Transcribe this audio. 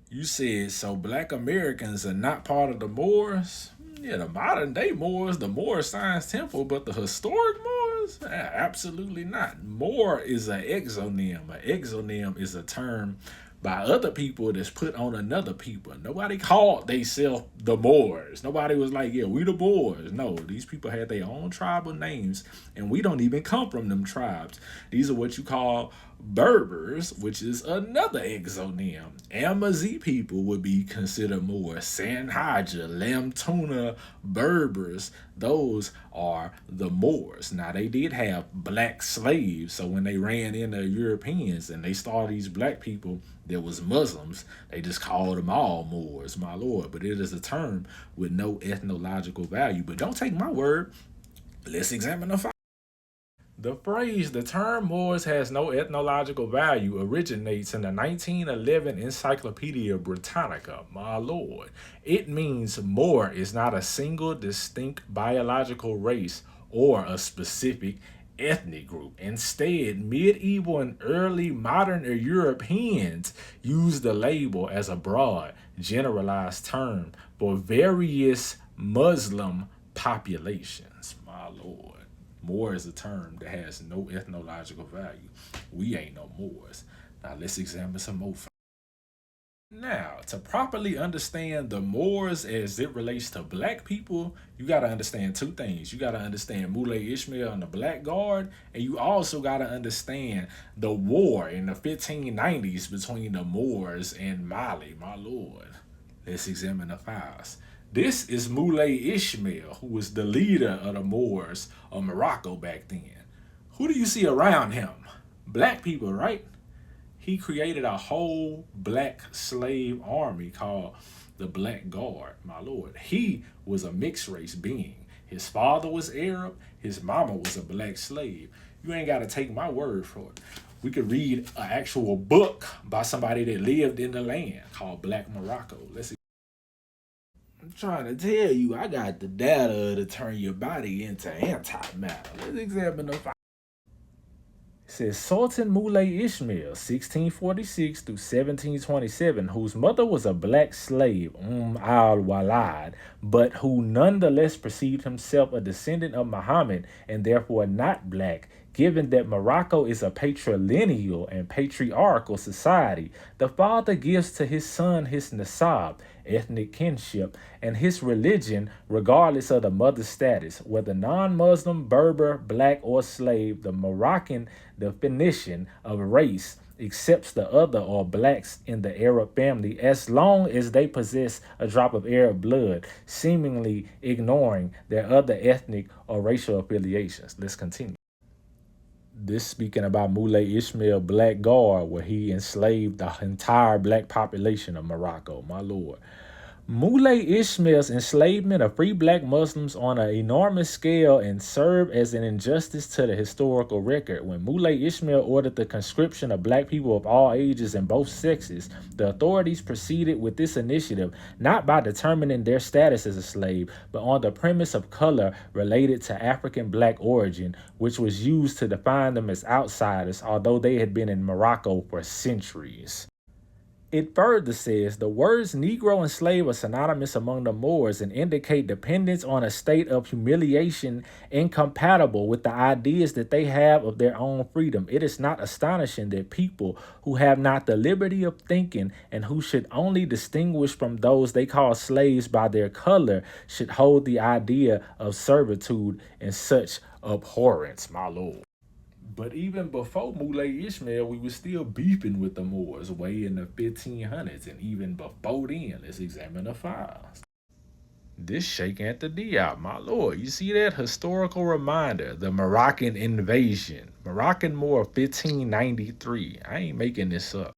You said so black Americans are not part of the Moors? Yeah, the modern day Moors, the Moor Science Temple, but the historic Moors? Absolutely not. Moor is an exonym. An exonym is a term by other people that's put on another people. Nobody called theyself the Moors. Nobody was like, yeah, we the Moors. No, these people had their own tribal names, and we don't even come from them tribes. These are what you call Berbers, which is another exonym. Amazigh people would be considered more. Sanhaja, Lamtuna, Berbers, those are the Moors. Now, they did have black slaves, so when they ran into Europeans and they saw these black people that was Muslims, they just called them all Moors, my lord. But it is a term with no ethnological value. But don't take my word. Let's examine the the phrase, the term Moors has no ethnological value, originates in the 1911 Encyclopedia Britannica. My lord. It means Moor is not a single distinct biological race or a specific ethnic group. Instead, medieval and early modern Europeans used the label as a broad, generalized term for various Muslim populations. My lord. Moor is a term that has no ethnological value. We ain't no Moors. Now let's examine some more. Now, to properly understand the Moors as it relates to black people, you got to understand two things. You got to understand Moulay Ishmael and the Black Guard, and you also got to understand the war in the 1590s between the Moors and Mali, my lord. Let's examine the files. This is Moulay Ishmael, who was the leader of the Moors of Morocco back then. Who do you see around him? Black people, right? He created a whole black slave army called the Black Guard, my lord. He was a mixed race being. His father was Arab, his mama was a black slave. You ain't got to take my word for it. We could read an actual book by somebody that lived in the land called Black Morocco. Let's see. I'm trying to tell you, I got the data to turn your body into antimatter. Let's examine the it says Sultan Moulay Ishmael, 1646 through 1727, whose mother was a black slave, al Walad, but who nonetheless perceived himself a descendant of Muhammad and therefore not black. Given that Morocco is a patrilineal and patriarchal society, the father gives to his son his nasab, ethnic kinship, and his religion, regardless of the mother's status, whether non Muslim, Berber, black, or slave. The Moroccan definition of race accepts the other or blacks in the Arab family as long as they possess a drop of Arab blood, seemingly ignoring their other ethnic or racial affiliations. Let's continue. This speaking about Moulay Ishmael Black Guard, where he enslaved the entire black population of Morocco, my lord. Moulay Ishmael's enslavement of free black Muslims on an enormous scale and served as an injustice to the historical record. When Moulay Ishmael ordered the conscription of black people of all ages and both sexes, the authorities proceeded with this initiative not by determining their status as a slave, but on the premise of color related to African black origin, which was used to define them as outsiders, although they had been in Morocco for centuries. It further says the words Negro and slave are synonymous among the Moors and indicate dependence on a state of humiliation incompatible with the ideas that they have of their own freedom. It is not astonishing that people who have not the liberty of thinking and who should only distinguish from those they call slaves by their color should hold the idea of servitude in such abhorrence, my lord. But even before Moulay Ishmael, we were still beefing with the Moors way in the 1500s. And even before then, let's examine the files. This Sheikh Anta Diop, my lord, you see that historical reminder, the Moroccan invasion, Moroccan War 1593. I ain't making this up.